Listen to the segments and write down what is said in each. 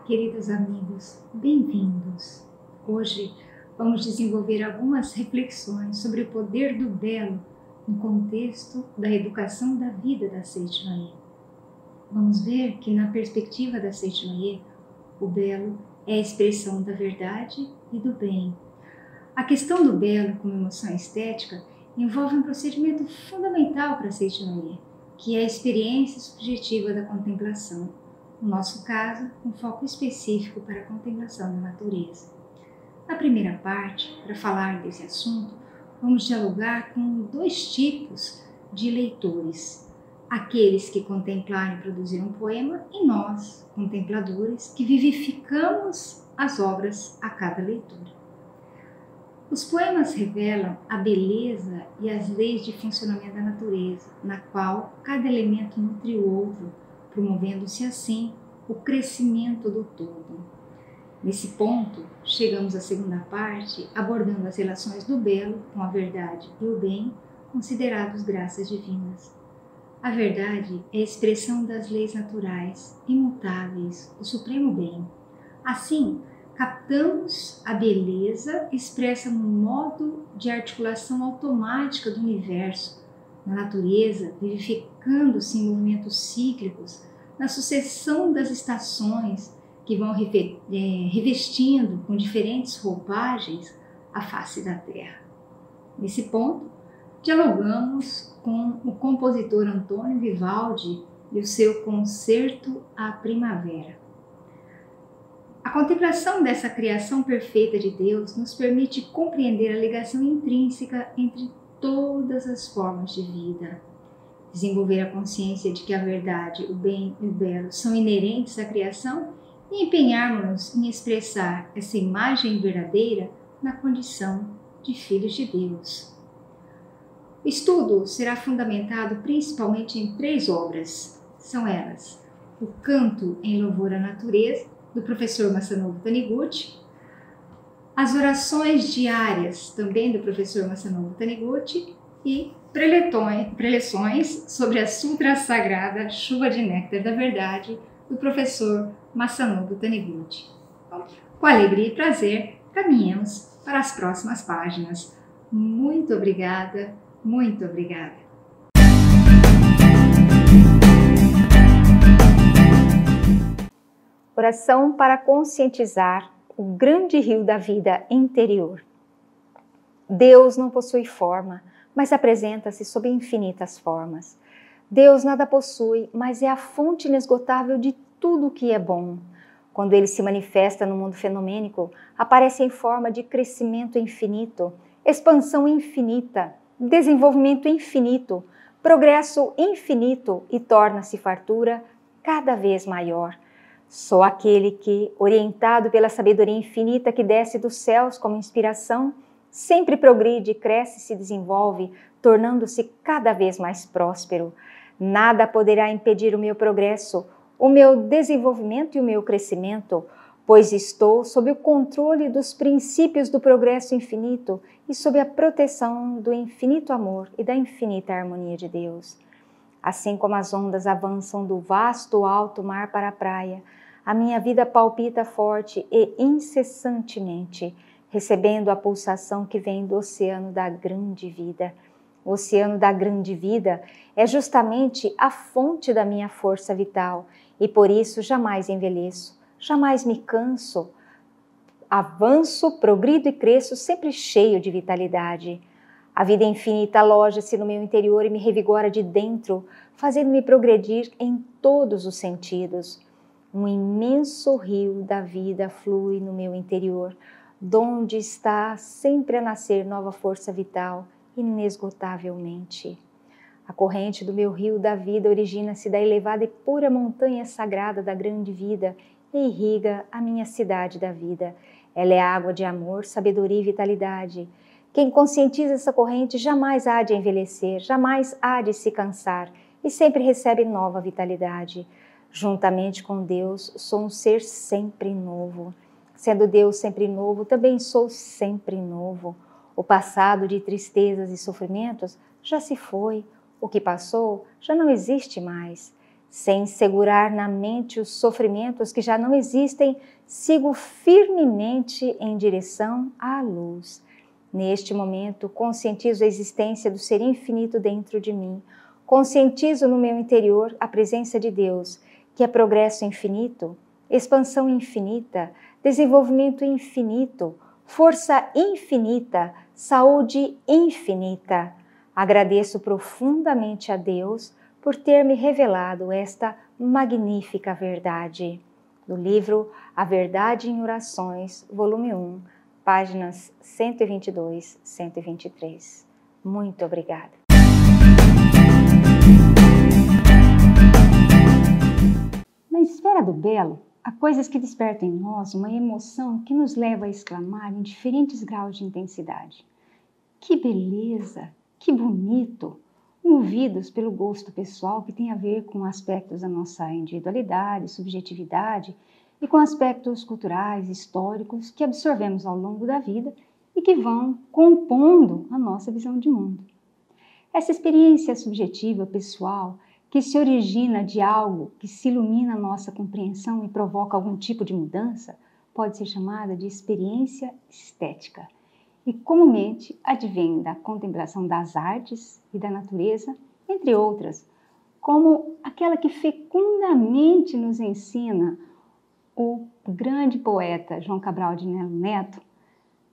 Queridos amigos, bem-vindos! Hoje vamos desenvolver algumas reflexões sobre o poder do belo no contexto da educação da vida da Seite Noé. Vamos ver que na perspectiva da Seite Noé, o belo é a expressão da verdade e do bem. A questão do belo como emoção estética envolve um procedimento fundamental para a Seite Noé, que é a experiência subjetiva da contemplação. No nosso caso, um foco específico para a contemplação da natureza. Na primeira parte, para falar desse assunto, vamos dialogar com dois tipos de leitores. Aqueles que contemplaram e produziram um poema e nós, contempladores, que vivificamos as obras a cada leitura. Os poemas revelam a beleza e as leis de funcionamento da natureza, na qual cada elemento nutre o outro, promovendo-se assim o crescimento do todo. Nesse ponto, chegamos à segunda parte, abordando as relações do belo com a verdade e o bem, considerados graças divinas. A verdade é a expressão das leis naturais, imutáveis, do supremo bem. Assim, captamos a beleza expressa no modo de articulação automática do universo, na natureza, vivificando-se em movimentos cíclicos, na sucessão das estações que vão revestindo com diferentes roupagens a face da Terra. Nesse ponto, dialogamos com o compositor Antônio Vivaldi e o seu Concerto à Primavera. A contemplação dessa criação perfeita de Deus nos permite compreender a ligação intrínseca entre todas as formas de vida. Desenvolver a consciência de que a verdade, o bem e o belo são inerentes à criação e empenharmos-nos em expressar essa imagem verdadeira na condição de filhos de Deus. O estudo será fundamentado principalmente em 3 obras. São elas: o Canto em Louvor à Natureza, do professor Masanobu Taniguchi, as Orações Diárias, também do professor Masanobu Taniguchi, e preleções sobre a Sutra Sagrada Chuva de Néctar da Verdade, do professor Masanobu Taniguchi. Com alegria e prazer, caminhemos para as próximas páginas. Muito obrigada, muito obrigada. Oração para conscientizar o grande rio da vida interior. Deus não possui forma, mas apresenta-se sob infinitas formas. Deus nada possui, mas é a fonte inesgotável de tudo o que é bom. Quando Ele se manifesta no mundo fenomênico, aparece em forma de crescimento infinito, expansão infinita, desenvolvimento infinito, progresso infinito e torna-se fartura cada vez maior. Só aquele que, orientado pela sabedoria infinita que desce dos céus como inspiração, sempre progride, cresce e se desenvolve, tornando-se cada vez mais próspero. Nada poderá impedir o meu progresso, o meu desenvolvimento e o meu crescimento, pois estou sob o controle dos princípios do progresso infinito e sob a proteção do infinito amor e da infinita harmonia de Deus. Assim como as ondas avançam do vasto alto mar para a praia, a minha vida palpita forte e incessantemente, recebendo a pulsação que vem do oceano da grande vida. O oceano da grande vida é justamente a fonte da minha força vital e por isso jamais envelheço, jamais me canso. Avanço, progrido e cresço sempre cheio de vitalidade. A vida infinita aloja-se no meu interior e me revigora de dentro, fazendo-me progredir em todos os sentidos. Um imenso rio da vida flui no meu interior, donde está sempre a nascer nova força vital, inesgotavelmente. A corrente do meu rio da vida origina-se da elevada e pura montanha sagrada da grande vida e irriga a minha cidade da vida. Ela é água de amor, sabedoria e vitalidade. Quem conscientiza essa corrente jamais há de envelhecer, jamais há de se cansar e sempre recebe nova vitalidade. Juntamente com Deus, sou um ser sempre novo. Sendo Deus sempre novo, também sou sempre novo. O passado de tristezas e sofrimentos já se foi. O que passou já não existe mais. Sem segurar na mente os sofrimentos que já não existem, sigo firmemente em direção à luz. Neste momento, conscientizo a existência do ser infinito dentro de mim. Conscientizo no meu interior a presença de Deus, que é progresso infinito, expansão infinita, desenvolvimento infinito, força infinita, saúde infinita. Agradeço profundamente a Deus por ter me revelado esta magnífica verdade. Do livro A Verdade em Orações, volume 1, páginas 122, 123. Muito obrigada. Na esfera do belo, há coisas que despertam em nós uma emoção que nos leva a exclamar em diferentes graus de intensidade. Que beleza! Que bonito! Movidos pelo gosto pessoal que tem a ver com aspectos da nossa individualidade, subjetividade e com aspectos culturais, históricos que absorvemos ao longo da vida e que vão compondo a nossa visão de mundo. Essa experiência subjetiva, pessoal, que se origina de algo que se ilumina a nossa compreensão e provoca algum tipo de mudança, pode ser chamada de experiência estética. E comumente advém da contemplação das artes e da natureza, entre outras, como aquela que fecundamente nos ensina o grande poeta João Cabral de Melo Neto,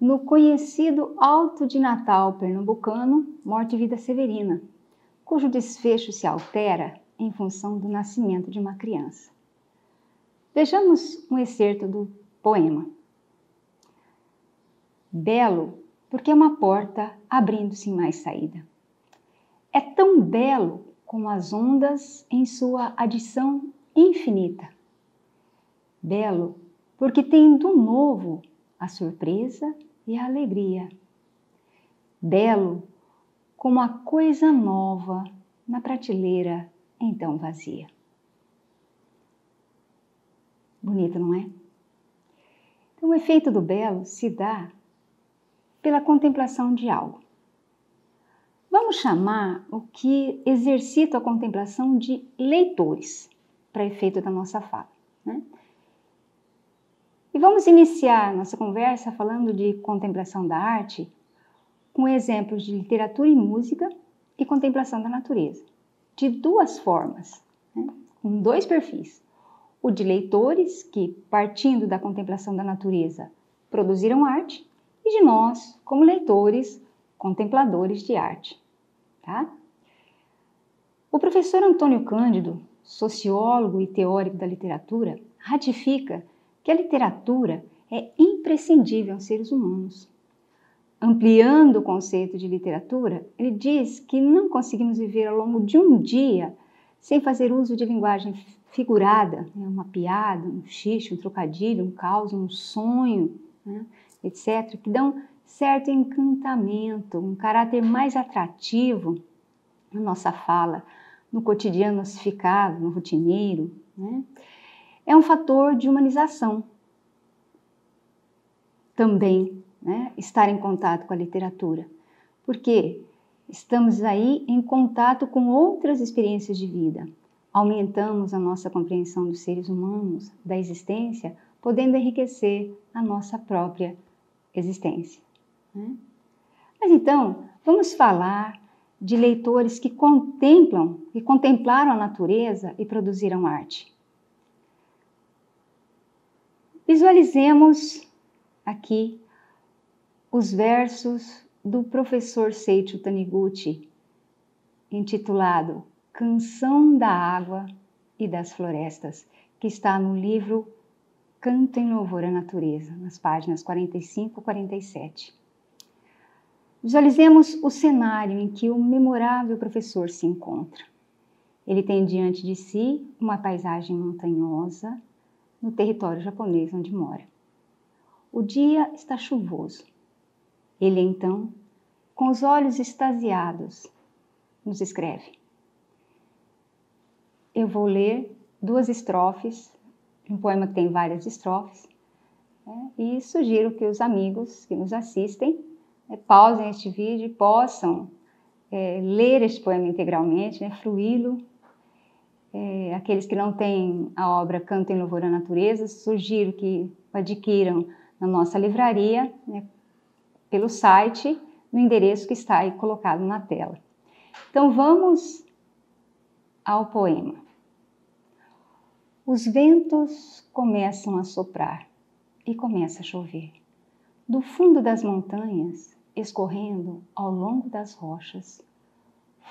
no conhecido Alto de Natal pernambucano, Morte e Vida Severina, cujo desfecho se altera em função do nascimento de uma criança. Vejamos um excerto do poema. Belo, porque é uma porta abrindo-se em mais saída. É tão belo como as ondas em sua adição infinita. Belo, porque tem do novo a surpresa e a alegria. Belo, como a coisa nova na prateleira então vazia. Bonito, não é? Então, o efeito do belo se dá pela contemplação de algo. Vamos chamar o que exercita a contemplação de leitores, para efeito da nossa fala, né? E vamos iniciar nossa conversa falando de contemplação da arte com exemplos de literatura e música e contemplação da natureza, de duas formas, né? Com dois perfis. O de leitores que, partindo da contemplação da natureza, produziram arte, e de nós, como leitores, contempladores de arte. Tá? O professor Antônio Cândido, sociólogo e teórico da literatura, ratifica que a literatura é imprescindível aos seres humanos. Ampliando o conceito de literatura, ele diz que não conseguimos viver ao longo de um dia sem fazer uso de linguagem figurada, né? Uma piada, um xixi, um trocadilho, um caos, um sonho, né? Etc., que dão certo encantamento, um caráter mais atrativo na nossa fala, no cotidiano ossificado, no rotineiro, né? É um fator de humanização também, né? Estar em contato com a literatura, porque estamos aí em contato com outras experiências de vida, aumentamos a nossa compreensão dos seres humanos, da existência, podendo enriquecer a nossa própria existência, né? Mas então, vamos falar de leitores que contemplaram a natureza e produziram arte. Visualizemos aqui os versos do professor Seiichi Taniguchi, intitulado Canção da Água e das Florestas, que está no livro Canto em Louvor à Natureza, nas páginas 45 e 47. Visualizemos o cenário em que o memorável professor se encontra. Ele tem diante de si uma paisagem montanhosa no território japonês onde mora. O dia está chuvoso. Ele, então, com os olhos extasiados, nos escreve. Eu vou ler 2 estrofes, um poema que tem várias estrofes, né? E sugiro que os amigos que nos assistem pausem este vídeo e possam ler este poema integralmente, né? Fruí-lo, Aqueles que não têm a obra Canto em Louvor à Natureza, sugiro que adquiram na nossa livraria, né, pelo site, no endereço que está aí colocado na tela. Então vamos ao poema. Os ventos começam a soprar e começa a chover. Do fundo das montanhas, escorrendo ao longo das rochas,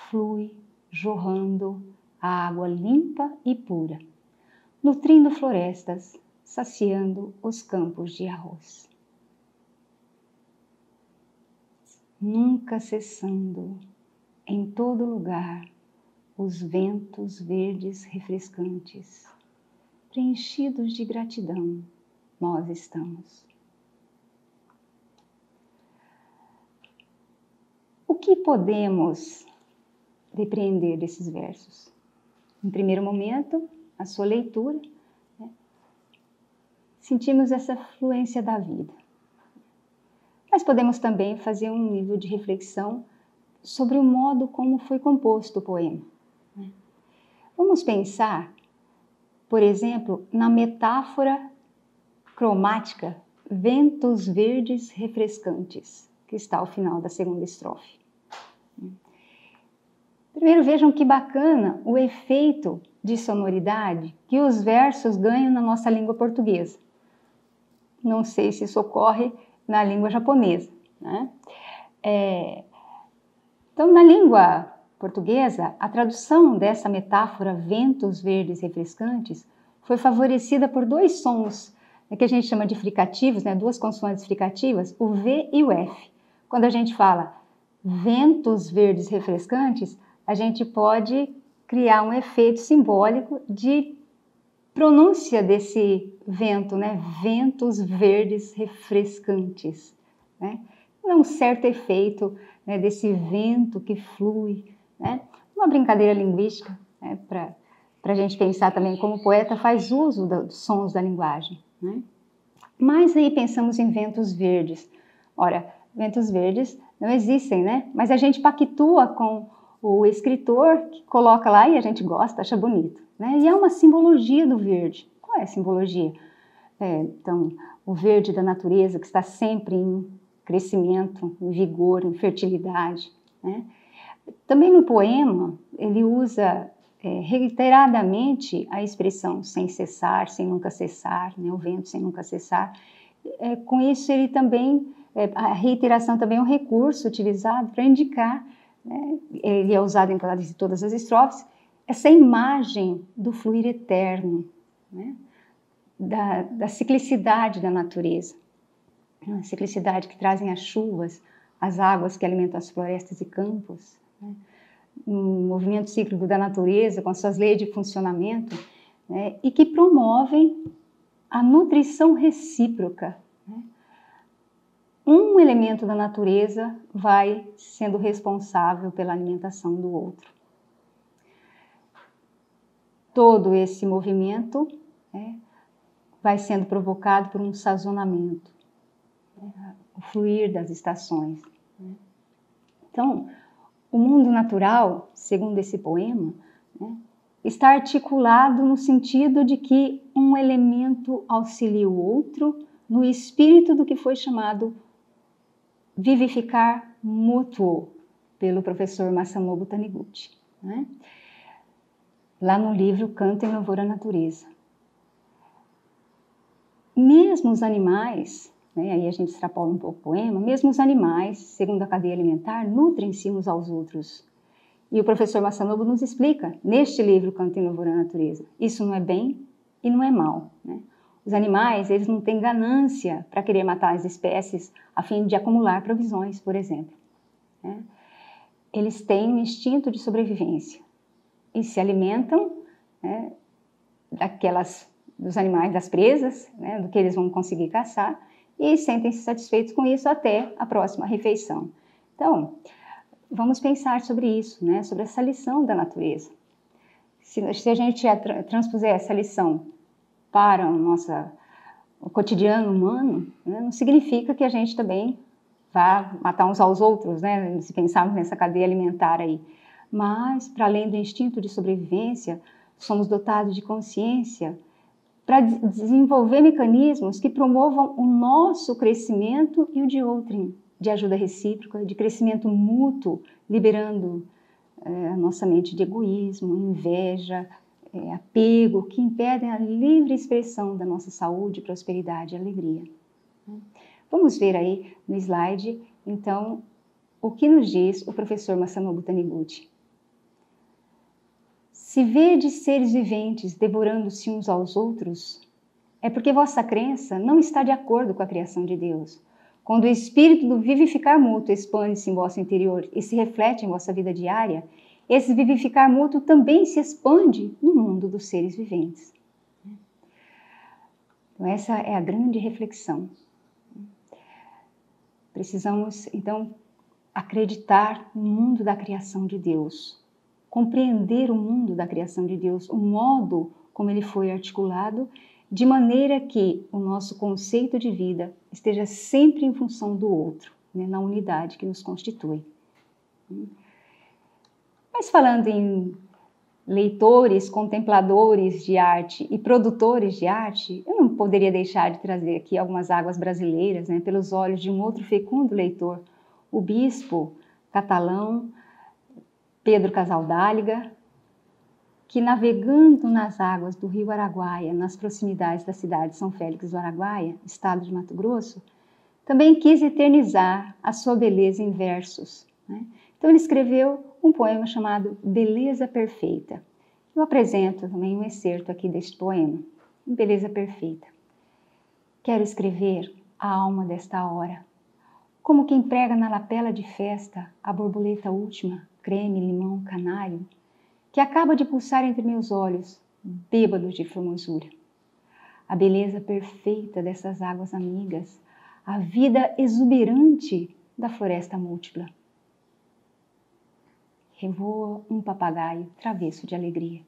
flui, jorrando a água limpa e pura, nutrindo florestas, saciando os campos de arroz. Nunca cessando, em todo lugar, os ventos verdes refrescantes, preenchidos de gratidão, nós estamos. O que podemos depreender desses versos? Em primeiro momento, a sua leitura, né? Sentimos essa fluência da vida. Mas podemos também fazer um nível de reflexão sobre o modo como foi composto o poema, né? Vamos pensar, por exemplo, na metáfora cromática ventos verdes refrescantes, que está ao final da segunda estrofe. Primeiro vejam que bacana o efeito de sonoridade que os versos ganham na nossa língua portuguesa. Não sei se isso ocorre na língua japonesa, né? Então, na língua portuguesa, a tradução dessa metáfora ventos verdes refrescantes foi favorecida por dois sons que a gente chama de fricativos, né? Duas consoantes fricativas, o V e o F. Quando a gente fala ventos verdes refrescantes, a gente pode criar um efeito simbólico de pronúncia desse vento, né? Ventos verdes refrescantes, né? É um certo efeito, né, desse vento que flui, né? Uma brincadeira linguística, né, para a gente pensar também como o poeta faz uso dos sons da linguagem, né? Mas aí pensamos em ventos verdes. Ora, ventos verdes não existem, né? Mas a gente pactua com o escritor que coloca lá e a gente gosta, acha bonito, né? E é uma simbologia do verde. Qual é a simbologia? Então, o verde da natureza que está sempre em crescimento, em vigor, em fertilidade, né? Também no poema, ele usa reiteradamente a expressão sem cessar, sem nunca cessar, né? O vento sem nunca cessar. Com isso, ele também, a reiteração também é um recurso utilizado para indicar, né? Ele é usado em quase todas as estrofes, essa imagem do fluir eterno, né? Da ciclicidade da natureza, a ciclicidade que trazem as chuvas, as águas que alimentam as florestas e campos, né? Um movimento cíclico da natureza com suas leis de funcionamento, né? E que promovem a nutrição recíproca, né? Um elemento da natureza vai sendo responsável pela alimentação do outro. Todo esse movimento, né, vai sendo provocado por um sazonamento, né, o fluir das estações, né? Então, o mundo natural, segundo esse poema, né, está articulado no sentido de que um elemento auxilia o outro no espírito do que foi chamado vivificar mútuo pelo professor Masanobu Taniguchi, né? Lá no livro Canto em Louvor à Natureza. Mesmo os animais, né, aí a gente extrapola um pouco o poema, mesmo os animais, segundo a cadeia alimentar, nutrem-se uns aos outros. E o professor Masanobu nos explica, neste livro Canto em Louvor à Natureza, isso não é bem e não é mal, né? Os animais, eles não têm ganância para querer matar as espécies a fim de acumular provisões, por exemplo, né? Eles têm um instinto de sobrevivência e se alimentam, né, dos animais, das presas, né, do que eles vão conseguir caçar, e sentem-se satisfeitos com isso até a próxima refeição. Então, vamos pensar sobre isso, né, sobre essa lição da natureza. Se a gente transpuser essa lição para o cotidiano humano, né, não significa que a gente também vá matar uns aos outros, né, se pensarmos nessa cadeia alimentar aí. Mas, para além do instinto de sobrevivência, somos dotados de consciência para desenvolver mecanismos que promovam o nosso crescimento e o de outrem, de ajuda recíproca, de crescimento mútuo, liberando a nossa mente de egoísmo, inveja, apego, que impedem a livre expressão da nossa saúde, prosperidade e alegria. Vamos ver aí no slide, então, o que nos diz o professor Masanobu Taniguchi. Se vedes seres viventes devorando-se uns aos outros, é porque vossa crença não está de acordo com a criação de Deus. Quando o espírito do vivificar mútuo expande-se em vosso interior e se reflete em vossa vida diária, esse vivificar mútuo também se expande no mundo dos seres viventes. Então, essa é a grande reflexão. Precisamos, então, acreditar no mundo da criação de Deus, compreender o mundo da criação de Deus, o modo como ele foi articulado, de maneira que o nosso conceito de vida esteja sempre em função do outro, né, na unidade que nos constitui. Mas falando em leitores, contempladores de arte e produtores de arte, eu não poderia deixar de trazer aqui algumas águas brasileiras, né, pelos olhos de um outro fecundo leitor, o bispo catalão Pedro Casaldáliga, que navegando nas águas do rio Araguaia, nas proximidades da cidade de São Félix do Araguaia, estado de Mato Grosso, também quis eternizar a sua beleza em versos, né? Então ele escreveu um poema chamado Beleza Perfeita. Eu apresento também um excerto aqui deste poema, Beleza Perfeita. Quero escrever a alma desta hora, como quem prega na lapela de festa a borboleta última, creme, limão, canário, que acaba de pulsar entre meus olhos, bêbados de formosura. A beleza perfeita dessas águas amigas, a vida exuberante da floresta múltipla. Revoa um papagaio travesso de alegria.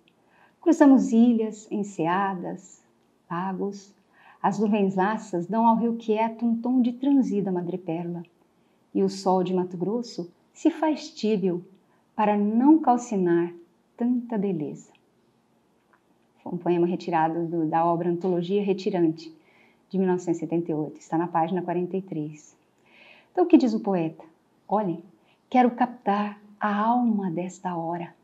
Cruzamos ilhas, enseadas, lagos. As nuvens laças dão ao rio quieto um tom de transida madrepérola. E o sol de Mato Grosso se faz tíbio para não calcinar tanta beleza. Foi um poema retirado da obra Antologia Retirante, de 1978. Está na página 43. Então, o que diz o poeta? Olhem, quero captar a alma desta hora.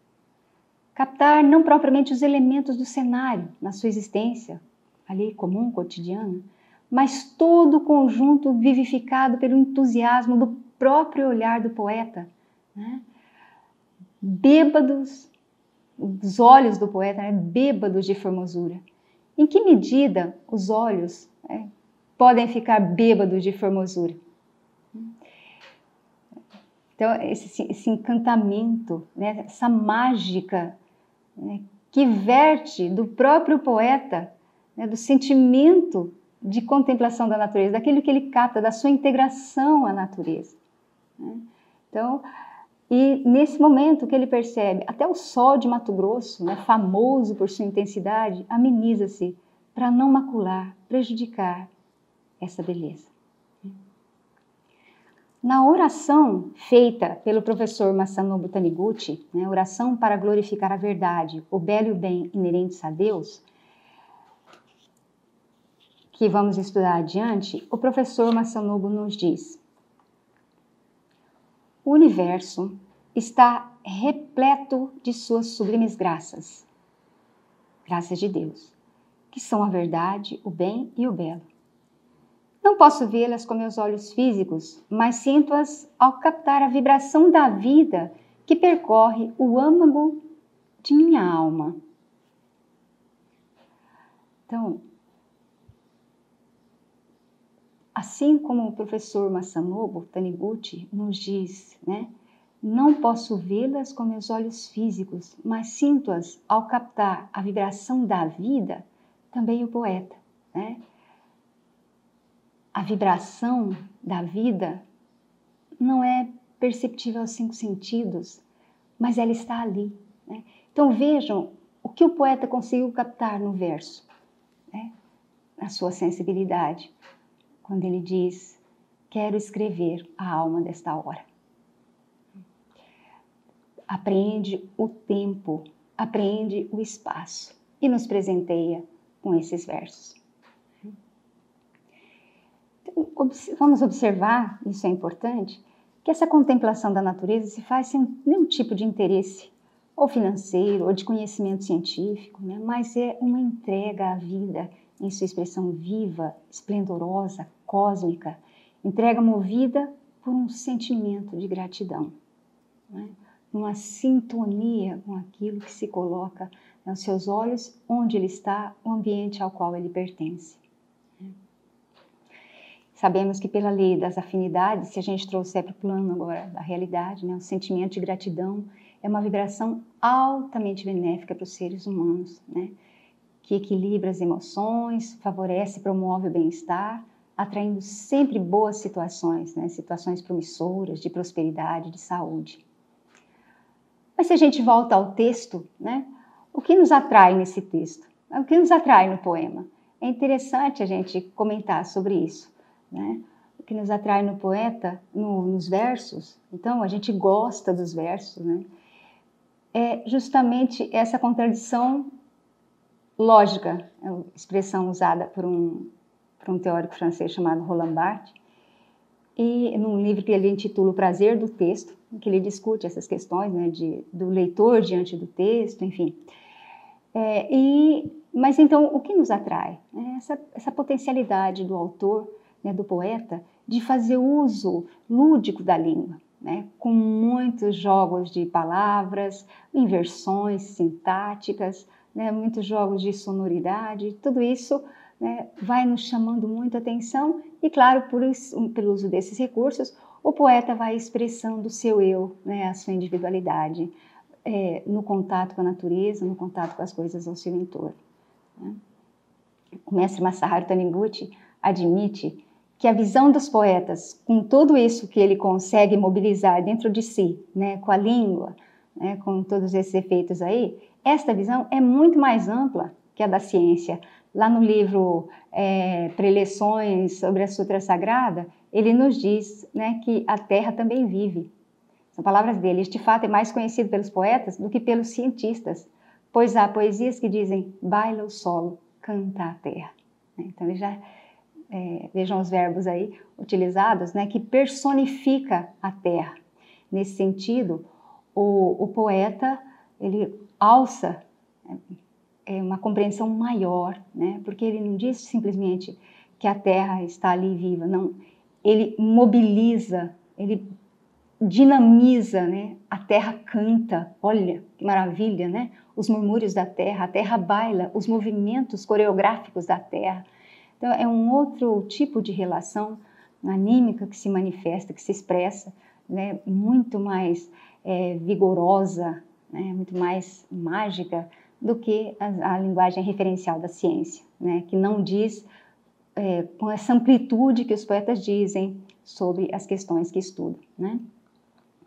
Captar não propriamente os elementos do cenário, na sua existência, ali comum, cotidiana, mas todo o conjunto vivificado pelo entusiasmo do próprio olhar do poeta, né? Bêbados, os olhos do poeta, né? Bêbados de formosura. Em que medida os olhos, né, podem ficar bêbados de formosura? Então, esse encantamento, né, essa mágica, né, que verte do próprio poeta, né, do sentimento de contemplação da natureza, daquilo que ele capta, da sua integração à natureza, né? Então, e nesse momento que ele percebe, até o sol de Mato Grosso, né, famoso por sua intensidade, ameniza-se para não macular, prejudicar essa beleza. Na oração feita pelo professor Masanobu Taniguchi, né, oração para glorificar a verdade, o belo e o bem inerentes a Deus, que vamos estudar adiante, o professor Masanobu nos diz: o universo está repleto de suas sublimes graças, graças de Deus, que são a verdade, o bem e o belo. Não posso vê-las com meus olhos físicos, mas sinto-as ao captar a vibração da vida que percorre o âmago de minha alma. Então, assim como o professor Masanobu Taniguchi nos diz, né? Não posso vê-las com meus olhos físicos, mas sinto-as ao captar a vibração da vida, também o poeta, né? A vibração da vida não é perceptível aos 5 sentidos, mas ela está ali, né? Então vejam o que o poeta conseguiu captar no verso, né? A sua sensibilidade, quando ele diz: quero escrever a alma desta hora. Apreende o tempo, apreende o espaço e nos presenteia com esses versos. Então, vamos observar, isso é importante, que essa contemplação da natureza se faz sem nenhum tipo de interesse, ou financeiro, ou de conhecimento científico, né? Mas é uma entrega à vida em sua expressão viva, esplendorosa, cósmica, entrega movida por um sentimento de gratidão, né? Uma sintonia com aquilo que se coloca aos seus olhos, onde ele está, o ambiente ao qual ele pertence. Sabemos que pela lei das afinidades, se a gente trouxer para o plano agora da realidade, né, o sentimento de gratidão é uma vibração altamente benéfica para os seres humanos, né, que equilibra as emoções, favorece e promove o bem-estar, atraindo sempre boas situações, né, situações promissoras de prosperidade, de saúde. Mas se a gente volta ao texto, né, o que nos atrai nesse texto? O que nos atrai no poema? É interessante a gente comentar sobre isso, né? O que nos atrai no poeta, nos versos, então a gente gosta dos versos, né? É justamente essa contradição lógica, é uma expressão usada por um teórico francês chamado Roland Barthes, e num livro que ele intitula O Prazer do Texto, em que ele discute essas questões, né, do leitor diante do texto, enfim. Mas então, o que nos atrai? Essa potencialidade do autor, né, do poeta, de fazer uso lúdico da língua, né, com muitos jogos de palavras, inversões sintáticas, né, muitos jogos de sonoridade, tudo isso, né, vai nos chamando muita atenção e, claro, pelo uso desses recursos, o poeta vai expressando o seu eu, né, a sua individualidade, no contato com a natureza, no contato com as coisas ao seu entorno. Né? O mestre Masaharu Taniguchi admite que a visão dos poetas, com tudo isso que ele consegue mobilizar dentro de si, né, com a língua, né, com todos esses efeitos aí, esta visão é muito mais ampla que a da ciência. Lá no livro Preleções sobre a Sutra Sagrada, ele nos diz, né, que a Terra também vive. São palavras dele. Este fato é mais conhecido pelos poetas do que pelos cientistas, pois há poesias que dizem baila o solo, canta a terra. Então, ele já... vejam os verbos aí utilizados, né, que personifica a terra. Nesse sentido, o poeta, ele alça uma compreensão maior, né, porque ele não diz simplesmente que a terra está ali viva, não. Ele mobiliza, ele dinamiza, né, a terra canta, olha que maravilha, né, os murmúrios da terra, a terra baila, os movimentos coreográficos da terra. Então, é um outro tipo de relação anímica que se manifesta, que se expressa, né, muito mais vigorosa, né, muito mais mágica do que a linguagem referencial da ciência, né, que não diz com essa amplitude que os poetas dizem sobre as questões que estudam. Né?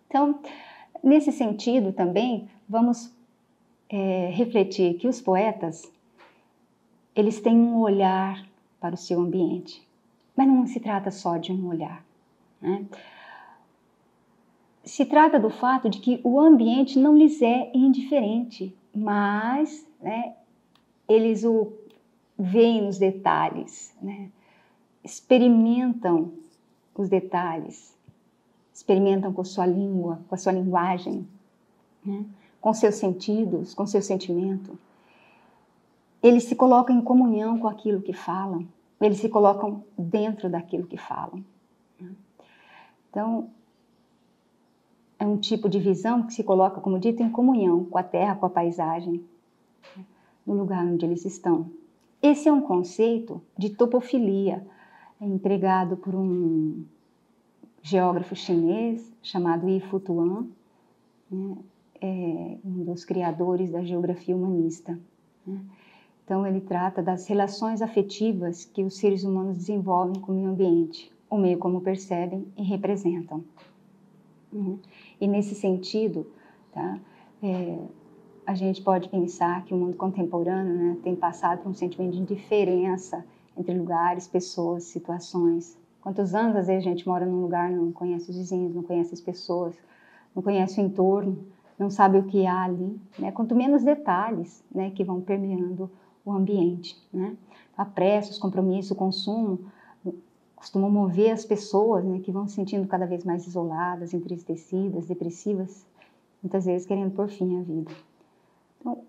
Então, nesse sentido também, vamos refletir que os poetas, eles têm um olhar para o seu ambiente. Mas não se trata só de um olhar. Né? Se trata do fato de que o ambiente não lhes é indiferente, mas, né, eles o veem nos detalhes, né? Experimentam os detalhes, experimentam com sua língua, com a sua linguagem, né? Com seus sentidos, com seu sentimento. Eles se colocam em comunhão com aquilo que falam, eles se colocam dentro daquilo que falam. Então, é um tipo de visão que se coloca, como dito, em comunhão com a terra, com a paisagem, no lugar onde eles estão. Esse é um conceito de topofilia, empregado por um geógrafo chinês chamado Yi Fu Tuan, né? Um dos criadores da geografia humanista. Né? Então, ele trata das relações afetivas que os seres humanos desenvolvem com o meio ambiente, o meio como percebem e representam. E nesse sentido, tá, a gente pode pensar que o mundo contemporâneo, né, tem passado por um sentimento de indiferença entre lugares, pessoas, situações. Quantos anos, às vezes, a gente mora num lugar, não conhece os vizinhos, não conhece as pessoas, não conhece o entorno, não sabe o que há ali, né? Quanto menos detalhes, né, que vão permeando o ambiente, né? A pressa, os compromissos, o consumo costumam mover as pessoas, né, que vão se sentindo cada vez mais isoladas, entristecidas, depressivas, muitas vezes querendo pôr fim à vida. Então,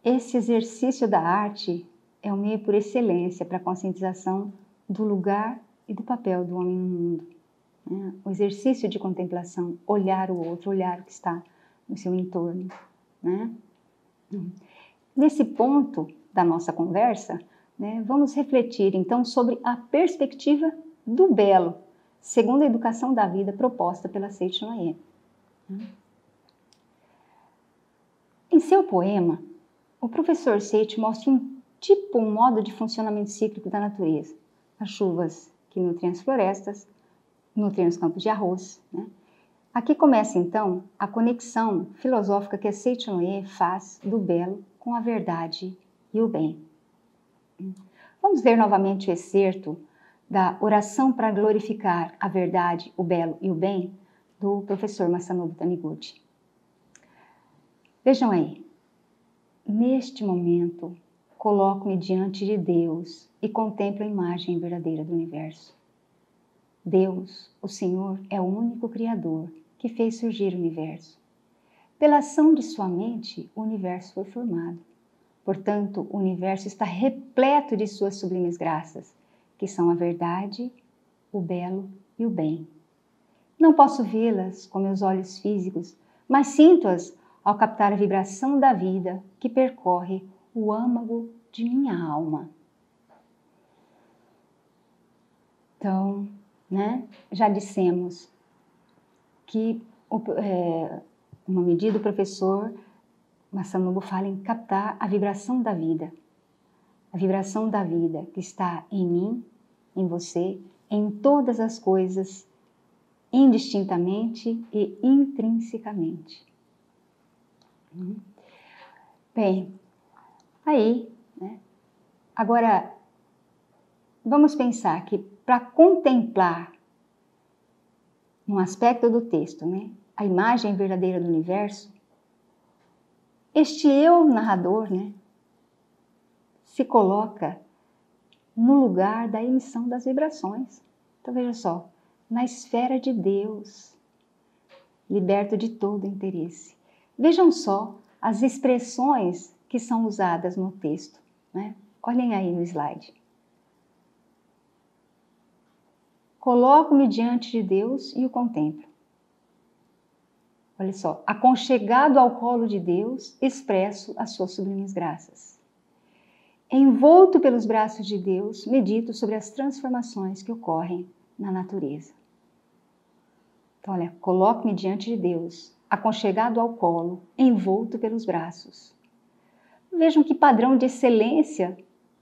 esse exercício da arte é um meio por excelência para a conscientização do lugar e do papel do homem no mundo, né? O exercício de contemplação, olhar o outro, olhar o que está no seu entorno, né? Nesse ponto da nossa conversa, né, vamos refletir então sobre a perspectiva do belo, segundo a educação da vida proposta pela Seiichi Noye. Em seu poema, o professor Seiichi mostra um modo de funcionamento cíclico da natureza. As chuvas que nutrem as florestas, nutrem os campos de arroz, né? Aqui começa então a conexão filosófica que a Seiichi Noye faz do belo com a verdade e o bem. Vamos ler novamente o excerto da Oração para glorificar a verdade, o belo e o bem, do professor Masanobu Taniguchi. Vejam aí. Neste momento, coloco-me diante de Deus e contemplo a imagem verdadeira do universo. Deus, o Senhor, é o único Criador que fez surgir o universo. Pela ação de sua mente, o universo foi formado. Portanto, o universo está repleto de suas sublimes graças, que são a verdade, o belo e o bem. Não posso vê-las com meus olhos físicos, mas sinto-as ao captar a vibração da vida que percorre o âmago de minha alma. Então, né, já dissemos que uma medida o professor Masanobu fala em captar a vibração da vida. A vibração da vida que está em mim, em você, em todas as coisas, indistintamente e intrinsecamente. Bem, aí, né? Agora, vamos pensar que para contemplar um aspecto do texto, né, a imagem verdadeira do universo, este eu narrador, né, se coloca no lugar da emissão das vibrações. Então veja só, na esfera de Deus, liberto de todo interesse. Vejam só as expressões que são usadas no texto, né? Olhem aí no slide. Coloco-me diante de Deus e o contemplo. Olha só, aconchegado ao colo de Deus, expresso as suas sublimes graças. Envolto pelos braços de Deus, medito sobre as transformações que ocorrem na natureza. Então, olha, coloco-me diante de Deus, aconchegado ao colo, envolto pelos braços. Vejam que padrão de excelência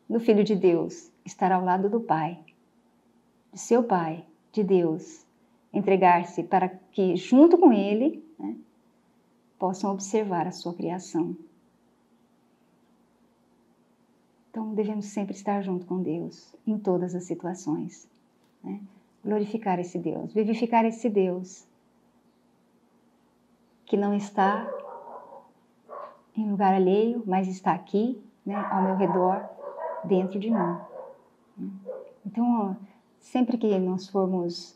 do Filho de Deus estar ao lado do Pai, de seu Pai, de Deus, entregar-se para que, junto com Ele, né, possam observar a sua criação. Então, devemos sempre estar junto com Deus, em todas as situações, né? Glorificar esse Deus, vivificar esse Deus, que não está em lugar alheio, mas está aqui, né, ao meu redor, dentro de mim. Então, sempre que nós formos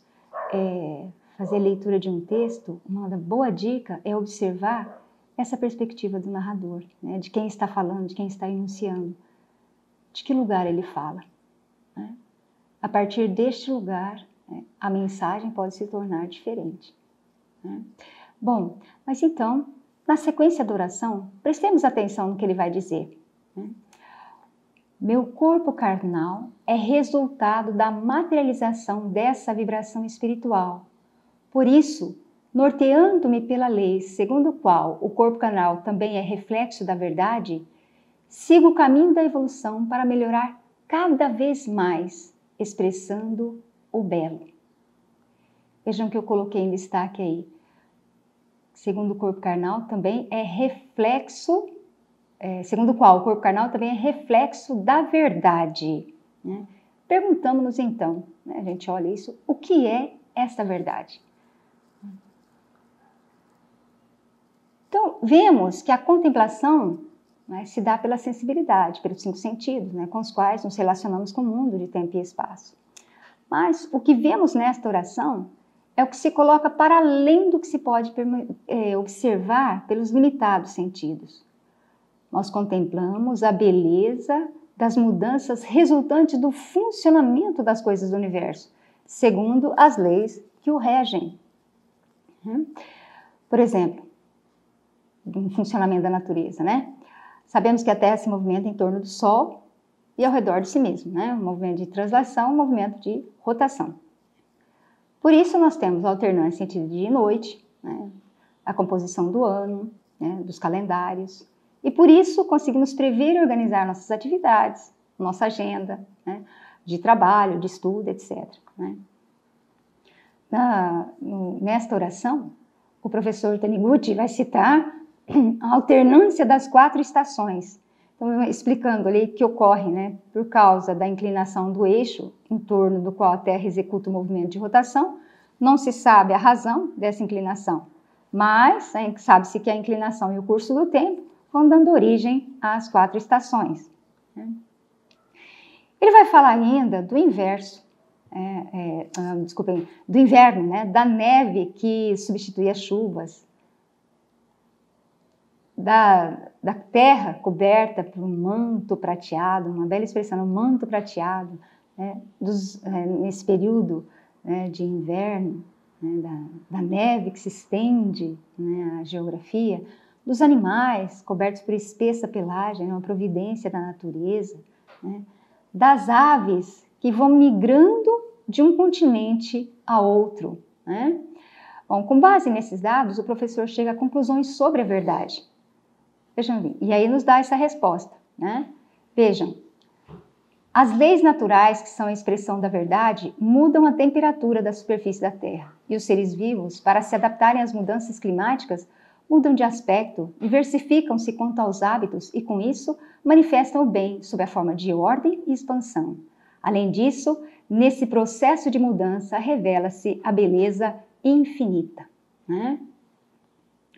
fazer leitura de um texto, uma boa dica é observar essa perspectiva do narrador, né, de quem está falando, de quem está enunciando, de que lugar ele fala, né? A partir deste lugar, né, a mensagem pode se tornar diferente, né? Bom, mas então, na sequência da oração, prestemos atenção no que ele vai dizer, né? Meu corpo carnal é resultado da materialização dessa vibração espiritual. Por isso, norteando-me pela lei segundo a qual o corpo carnal também é reflexo da verdade, sigo o caminho da evolução para melhorar cada vez mais, expressando o belo. Vejam que eu coloquei em destaque aí. Segundo o corpo carnal também é reflexo, segundo o qual o corpo carnal também é reflexo da verdade, né? Perguntamos-nos então, né, a gente olha isso, o que é esta verdade? vemos que a contemplação, né, se dá pela sensibilidade, pelos 5 sentidos, né, com os quais nos relacionamos com o mundo de tempo e espaço. Mas o que vemos nesta oração é o que se coloca para além do que se pode observar pelos limitados sentidos. Nós contemplamos a beleza das mudanças resultantes do funcionamento das coisas do universo, segundo as leis que o regem. Por exemplo, um funcionamento da natureza, né? Sabemos que a Terra se movimenta em torno do Sol e ao redor de si mesmo, né? Um movimento de translação, um movimento de rotação. Por isso nós temos a alternância entre dia e noite, né? A composição do ano, né? Dos calendários. E por isso conseguimos prever e organizar nossas atividades, nossa agenda, né? De trabalho, de estudo, etc. Né? Nesta oração, o professor Taniguchi vai citar a alternância das 4 estações. Então, explicando ali que ocorre, né, por causa da inclinação do eixo em torno do qual a Terra executa o movimento de rotação. Não se sabe a razão dessa inclinação, mas sabe-se que a inclinação e o curso do tempo vão dando origem às 4 estações. Ele vai falar ainda do inverso, do inverno, né, da neve que substitui as chuvas, da terra coberta por um manto prateado, uma bela expressão, um manto prateado, né, nesse período, né, de inverno, né, da neve que se estende, né, a geografia, dos animais cobertos por espessa pelagem, uma providência da natureza, né, das aves que vão migrando de um continente a outro. Né? Bom, com base nesses dados, o professor chega a conclusões sobre a verdade. Vejam bem, e aí nos dá essa resposta. Né? Vejam, as leis naturais, que são a expressão da verdade, mudam a temperatura da superfície da Terra. E os seres vivos, para se adaptarem às mudanças climáticas, mudam de aspecto, diversificam-se quanto aos hábitos e, com isso, manifestam o bem sob a forma de ordem e expansão. Além disso, nesse processo de mudança, revela-se a beleza infinita. Né?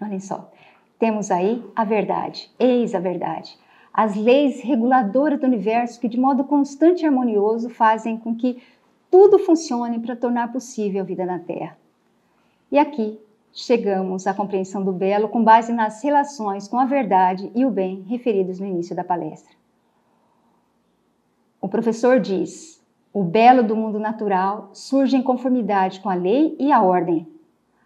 Olhem só, temos aí a verdade, eis a verdade. As leis reguladoras do universo que, de modo constante e harmonioso, fazem com que tudo funcione para tornar possível a vida na Terra. E aqui chegamos à compreensão do belo com base nas relações com a verdade e o bem referidos no início da palestra. O professor diz: o belo do mundo natural surge em conformidade com a lei e a ordem.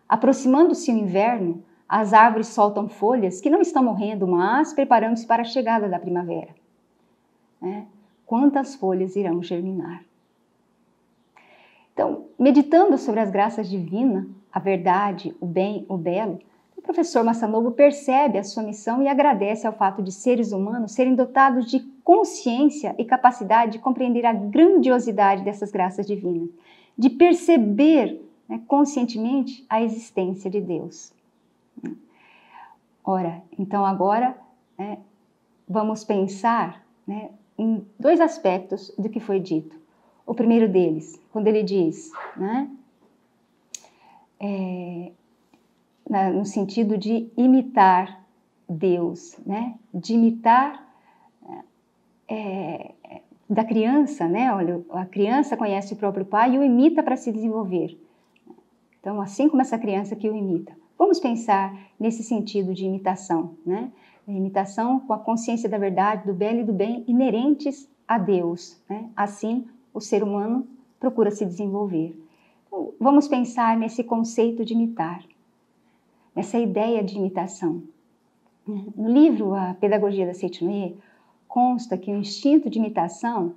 Aproximando-se o inverno, as árvores soltam folhas que não estão morrendo, mas preparando-se para a chegada da primavera. Quantas folhas irão germinar? Então, meditando sobre as graças divinas, a verdade, o bem, o belo, o professor Masanobu percebe a sua missão e agradece ao fato de seres humanos serem dotados de consciência e capacidade de compreender a grandiosidade dessas graças divinas, de perceber, né, conscientemente a existência de Deus. Ora, então agora, né, vamos pensar, né, em 2 aspectos do que foi dito. O primeiro deles, quando ele diz, né, no sentido de imitar Deus, né, de imitar da criança, né, olha, a criança conhece o próprio pai e o imita para se desenvolver. Então, assim como essa criança que o imita. Vamos pensar nesse sentido de imitação, né? A imitação com a consciência da verdade, do belo e do bem inerentes a Deus, né? Assim, o ser humano procura se desenvolver. Então, vamos pensar nesse conceito de imitar, nessa ideia de imitação. No livro A Pedagogia da Seichuan, consta que o instinto de imitação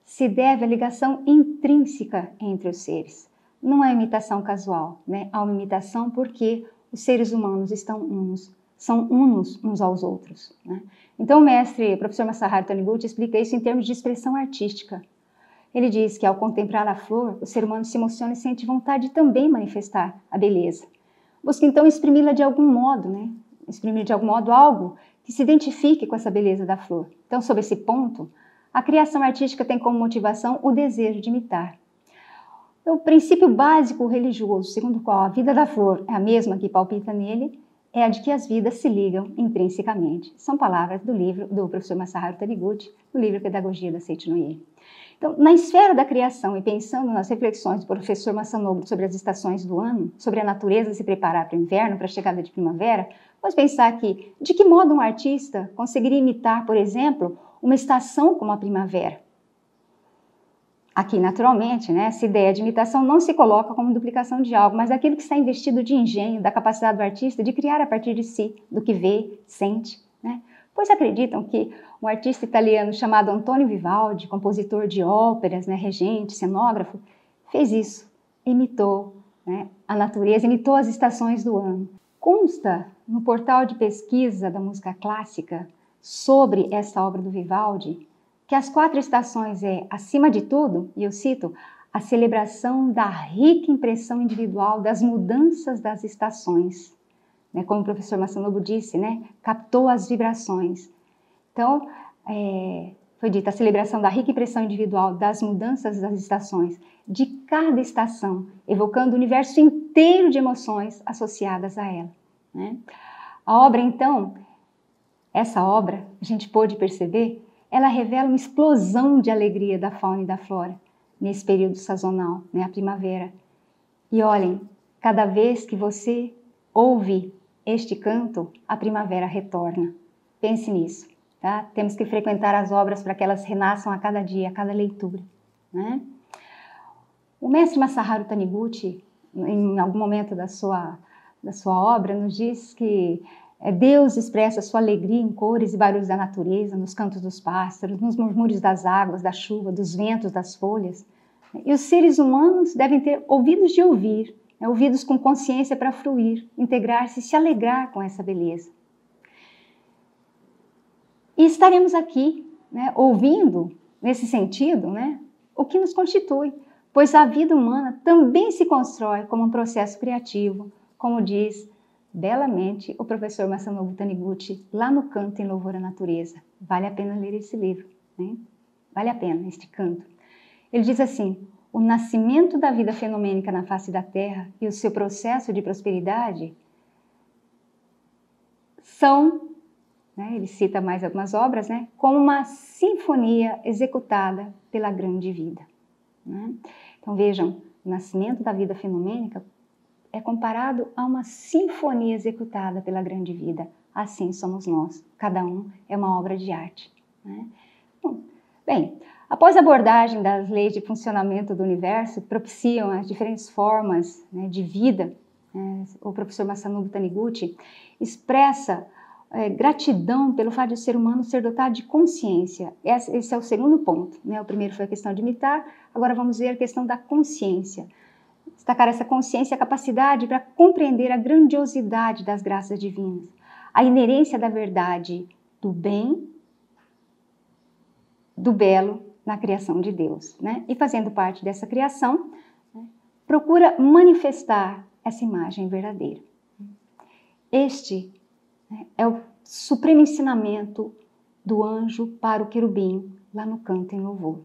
se deve à ligação intrínseca entre os seres. Não é imitação casual, né? Há uma imitação porque os seres humanos são unos uns aos outros. Né? Então o professor Masaharu Taniguchi, explica isso em termos de expressão artística. Ele diz que ao contemplar a flor, o ser humano se emociona e sente vontade de também manifestar a beleza. Busca então exprimi-la de algum modo, né? Exprimir de algum modo algo que se identifique com essa beleza da flor. Então, sob esse ponto, a criação artística tem como motivação o desejo de imitar. O princípio básico religioso, segundo o qual a vida da flor é a mesma que palpita nele, é a de que as vidas se ligam intrinsecamente. São palavras do livro do professor Masaharu Taniguchi, do livro Pedagogia da Seiichi no Ie. Então, na esfera da criação e pensando nas reflexões do professor Masanobu sobre as estações do ano, sobre a natureza se preparar para o inverno, para a chegada de primavera, vamos pensar aqui, de que modo um artista conseguiria imitar, por exemplo, uma estação como a primavera? Aqui, naturalmente, essa ideia de imitação não se coloca como duplicação de algo, mas aquilo que está investido de engenho, da capacidade do artista de criar a partir de si, do que vê, sente. Pois acreditam que um artista italiano chamado Antonio Vivaldi, compositor de óperas, regente, cenógrafo, fez isso, imitou a natureza, imitou as estações do ano. Consta no portal de pesquisa da música clássica sobre essa obra do Vivaldi, que as 4 estações é, acima de tudo, e eu cito, a celebração da rica impressão individual das mudanças das estações. Como o professor Masanobu disse, captou as vibrações. Então, foi dita a celebração da rica impressão individual das mudanças das estações, de cada estação, evocando o universo inteiro de emoções associadas a ela. A obra, então, essa obra, a gente pôde perceber, ela revela uma explosão de alegria da fauna e da flora nesse período sazonal, a primavera. E olhem, cada vez que você ouve este canto, a primavera retorna. Pense nisso, tá? Temos que frequentar as obras para que elas renasçam a cada dia, a cada leitura. O mestre Masaharu Taniguchi, em algum momento da sua obra, nos diz que Deus expressa sua alegria em cores e barulhos da natureza, nos cantos dos pássaros, nos murmúrios das águas, da chuva, dos ventos, das folhas. E os seres humanos devem ter ouvidos de ouvir, ouvidos com consciência para fruir, integrar-se e se alegrar com essa beleza. E estaremos aqui, ouvindo, nesse sentido, o que nos constitui, pois a vida humana também se constrói como um processo criativo, como diz belamente o professor Masanobu Taniguchi, lá no Canto em Louvor à Natureza. Vale a pena ler esse livro, Vale a pena este canto. Ele diz assim: o nascimento da vida fenomênica na face da Terra e o seu processo de prosperidade são, ele cita mais algumas obras, como uma sinfonia executada pela grande vida. Então vejam, o nascimento da vida fenomênica é comparado a uma sinfonia executada pela grande vida. Assim somos nós, cada um é uma obra de arte. Bem, após a abordagem das leis de funcionamento do universo, que propiciam as diferentes formas de vida, o professor Masanobu Taniguchi expressa gratidão pelo fato de o ser humano ser dotado de consciência. Esse é o segundo ponto. O primeiro foi a questão de imitar, agora vamos ver a questão da consciência. Destacar essa consciência, a capacidade para compreender a grandiosidade das graças divinas, a inerência da verdade, do bem, do belo na criação de Deus. E fazendo parte dessa criação, procura manifestar essa imagem verdadeira. Este é o supremo ensinamento do anjo para o querubim, lá no Canto em Louvor.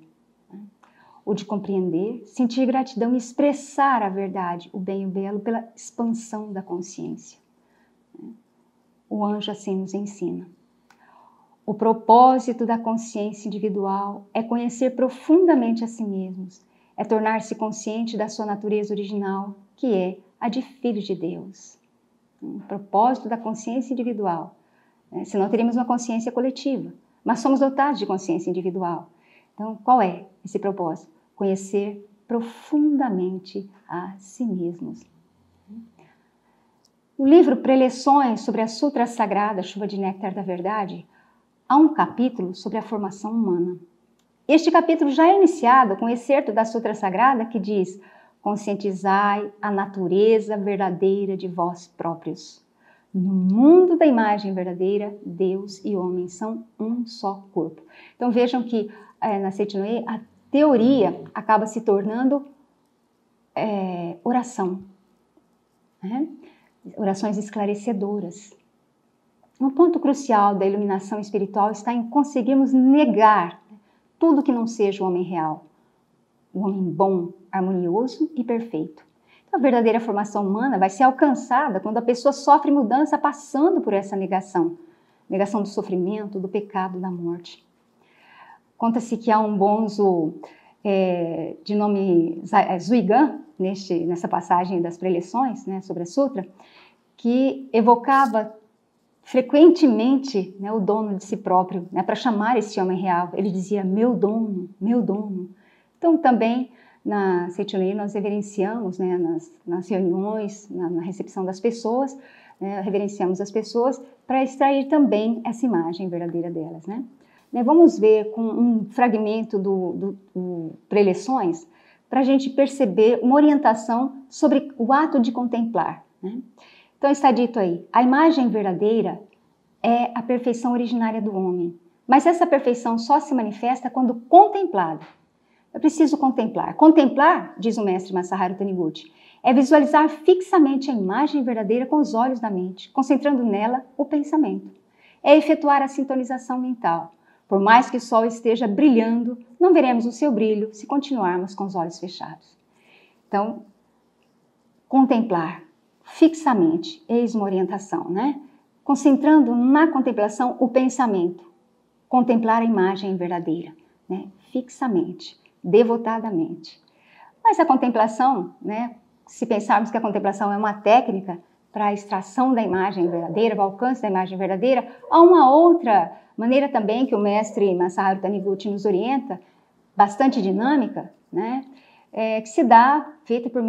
O de compreender, sentir gratidão e expressar a verdade, o bem e o belo, pela expansão da consciência. O anjo assim nos ensina. O propósito da consciência individual é conhecer profundamente a si mesmos, é tornar-se consciente da sua natureza original, que é a de filho de Deus. O propósito da consciência individual. Senão teríamos uma consciência coletiva, mas somos dotados de consciência individual. Então, qual é esse propósito? Conhecer profundamente a si mesmos. No livro Preleções sobre a Sutra Sagrada, Chuva de Néctar da Verdade, há um capítulo sobre a formação humana. Este capítulo já é iniciado com o excerto da Sutra Sagrada que diz: conscientizai a natureza verdadeira de vós próprios. No mundo da imagem verdadeira, Deus e homem são um só corpo. Então vejam que na Seiichi no Ie, a teoria acaba se tornando oração. Orações esclarecedoras. Um ponto crucial da iluminação espiritual está em conseguirmos negar tudo que não seja o homem real. O homem bom, harmonioso e perfeito. A verdadeira formação humana vai ser alcançada quando a pessoa sofre mudança passando por essa negação. Negação do sofrimento, do pecado, da morte. Conta-se que há um bonzo de nome Zuigan, nessa passagem das preleções, né, sobre a Sutra, que evocava frequentemente, né, o dono de si próprio, né, para chamar esse homem real. Ele dizia, meu dono, meu dono. Então, também, na Seichonei, nós reverenciamos, né, nas reuniões, na recepção das pessoas, né, reverenciamos as pessoas para extrair também essa imagem verdadeira delas, né? Vamos ver com um fragmento do Preleções para a gente perceber uma orientação sobre o ato de contemplar, né? Então está dito aí, a imagem verdadeira é a perfeição originária do homem, mas essa perfeição só se manifesta quando contemplada. Eu preciso contemplar. Contemplar, diz o mestre Masaharu Taniguchi, é visualizar fixamente a imagem verdadeira com os olhos da mente, concentrando nela o pensamento. É efetuar a sintonização mental. Por mais que o sol esteja brilhando, não veremos o seu brilho se continuarmos com os olhos fechados. Então, contemplar fixamente, eis uma orientação, né? Concentrando na contemplação o pensamento. Contemplar a imagem verdadeira, né? Fixamente, devotadamente. Mas a contemplação, né? Se pensarmos que a contemplação é uma técnica para a extração da imagem verdadeira, para o alcance da imagem verdadeira, há uma outra maneira também que o mestre Masaharu Taniguchi nos orienta, bastante dinâmica, né? Que se dá, feita por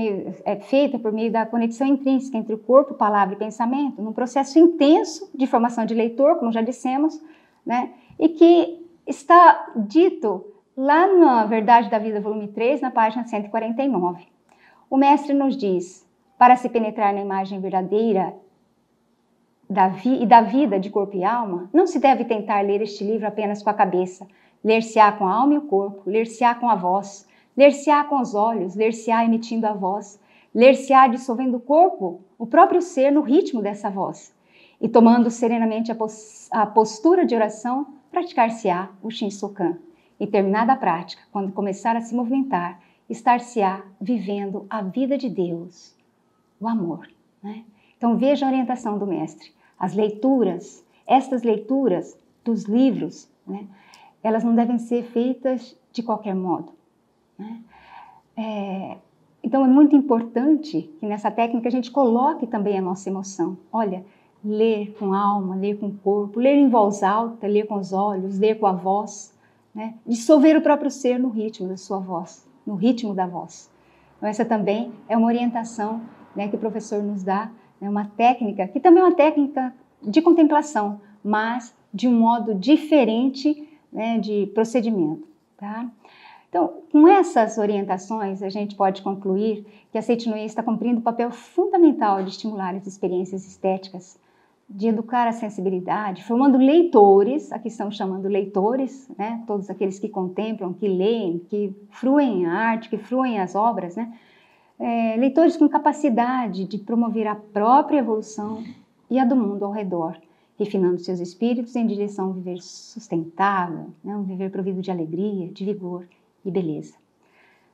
meio da conexão intrínseca entre o corpo, palavra e pensamento, num processo intenso de formação de leitor, como já dissemos, né? E que está dito lá na Verdade da Vida, volume 3, na página 149. O mestre nos diz, para se penetrar na imagem verdadeira da vida de corpo e alma, não se deve tentar ler este livro apenas com a cabeça, ler-se-á com a alma e o corpo, ler-se-á com a voz, ler-se-á com os olhos, ler-se-á emitindo a voz, ler-se-á dissolvendo o corpo, o próprio ser no ritmo dessa voz, e tomando serenamente a postura de oração, praticar-se-á o Shinsokan. E terminada a prática, quando começar a se movimentar, estar-se-á vivendo a vida de Deus, o amor, né? Então veja a orientação do mestre. As leituras, estas leituras dos livros, né, elas não devem ser feitas de qualquer modo, né? Então é muito importante que nessa técnica a gente coloque também a nossa emoção. Olha, ler com alma, ler com o corpo, ler em voz alta, ler com os olhos, ler com a voz, né? Dissolver o próprio ser no ritmo da sua voz, no ritmo da voz. Então essa também é uma orientação, né, que o professor nos dá, né, uma técnica, que também é uma técnica de contemplação, mas de um modo diferente, né, de procedimento, tá? Então, com essas orientações, a gente pode concluir que a Seichinoye está cumprindo o papel fundamental de estimular as experiências estéticas, de educar a sensibilidade, formando leitores, aqui estamos chamando leitores, né, todos aqueles que contemplam, que leem, que fruem a arte, que fruem as obras, né, leitores com capacidade de promover a própria evolução e a do mundo ao redor, refinando seus espíritos em direção a um viver sustentável, né, um viver provido de alegria, de vigor e beleza.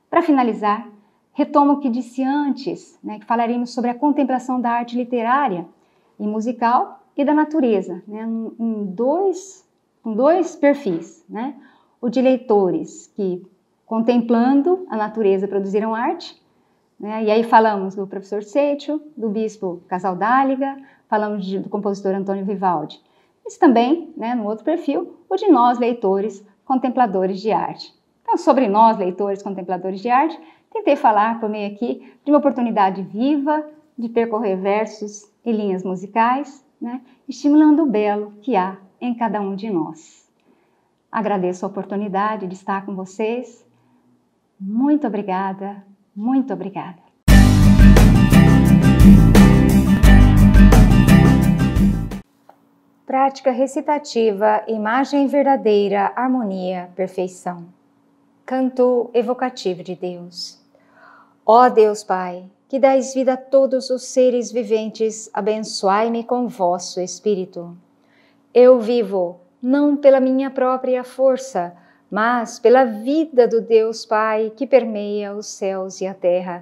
Para finalizar, retomo o que disse antes, né, que falaremos sobre a contemplação da arte literária e musical e da natureza, né, com dois perfis, né, o de leitores que, contemplando a natureza, produziram arte, né, e aí falamos do professor Seicho, do bispo Casaldáliga, falamos do compositor Antônio Vivaldi. Mas também, né, no outro perfil, o de nós, leitores, contempladores de arte. Então, sobre nós, leitores, contempladores de arte, tentei falar por meio aqui de uma oportunidade viva de percorrer versos e linhas musicais, né, estimulando o belo que há em cada um de nós. Agradeço a oportunidade de estar com vocês. Muito obrigada, muito obrigada. Prática recitativa, imagem verdadeira, harmonia, perfeição. Canto evocativo de Deus. Ó Deus Pai, que dais vida a todos os seres viventes, abençoai-me com vosso Espírito. Eu vivo, não pela minha própria força, mas pela vida do Deus Pai que permeia os céus e a terra,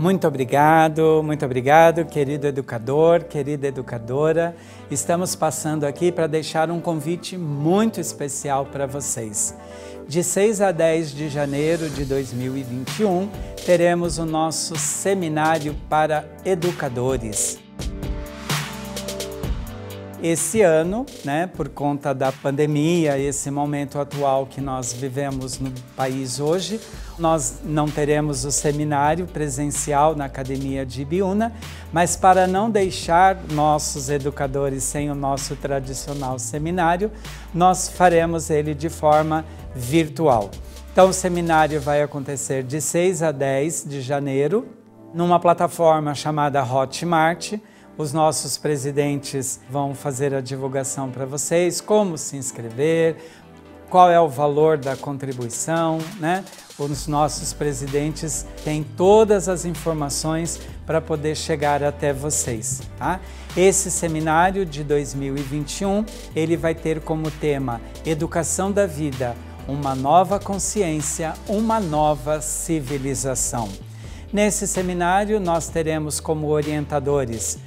Muito obrigado, querido educador, querida educadora. Estamos passando aqui para deixar um convite muito especial para vocês. De 6 a 10 de janeiro de 2021, teremos o nosso seminário para educadores. Esse ano, por conta da pandemia, esse momento atual que nós vivemos no país hoje, nós não teremos o seminário presencial na Academia de Ibiúna, mas para não deixar nossos educadores sem o nosso tradicional seminário, nós faremos ele de forma virtual. Então o seminário vai acontecer de 6 a 10 de janeiro, numa plataforma chamada Hotmart. Os nossos presidentes vão fazer a divulgação para vocês, como se inscrever, qual é o valor da contribuição, Os nossos presidentes têm todas as informações para poder chegar até vocês, tá? Esse seminário de 2021, ele vai ter como tema Educação da Vida, uma nova consciência, uma nova civilização. Nesse seminário, nós teremos como orientadores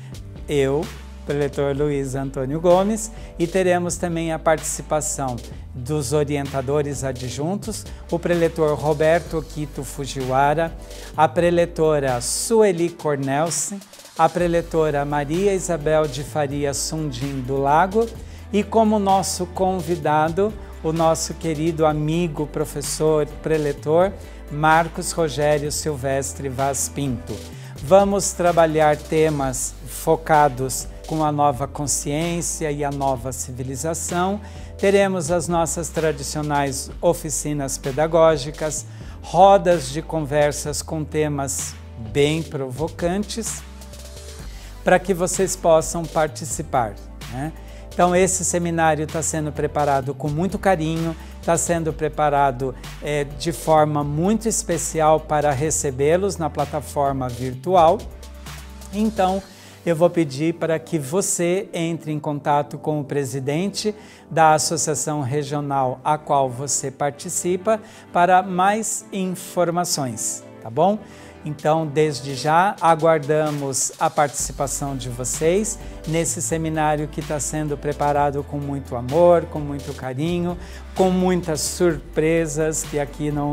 eu, preletor Luiz Antônio Gomes, e teremos também a participação dos orientadores adjuntos, o preletor Roberto Quito Fujiwara, a preletora Sueli Cornelsen, a preletora Maria Isabel de Faria Sundim do Lago e como nosso convidado, o nosso querido amigo, professor, preletor, Marcos Rogério Silvestre Vaz Pinto. Vamos trabalhar temas focados com a nova consciência e a nova civilização. Teremos as nossas tradicionais oficinas pedagógicas, rodas de conversas com temas bem provocantes, para que vocês possam participar, Então esse seminário está sendo preparado com muito carinho, está sendo preparado de forma muito especial para recebê-los na plataforma virtual. Então, eu vou pedir para que você entre em contato com o presidente da associação regional a qual você participa para mais informações, tá bom? Então, desde já, aguardamos a participação de vocês nesse seminário que está sendo preparado com muito amor, com muito carinho, com muitas surpresas, que aqui não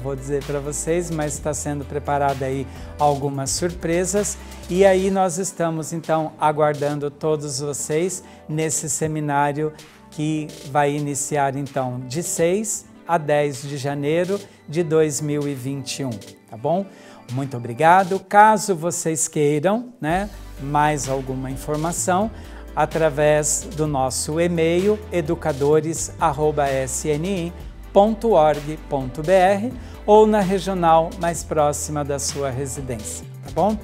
vou dizer para vocês, mas está sendo preparada aí algumas surpresas. E aí nós estamos, então, aguardando todos vocês nesse seminário que vai iniciar, então, de 6 a 10 de janeiro de 2021, tá bom? Muito obrigado. Caso vocês queiram, mais alguma informação, através do nosso e-mail educadores@sni.org.br ou na regional mais próxima da sua residência, tá bom?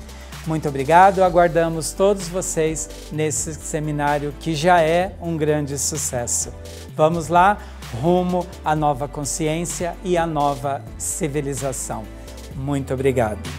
Muito obrigado, aguardamos todos vocês nesse seminário que já é um grande sucesso. Vamos lá, rumo à nova consciência e à nova civilização. Muito obrigado.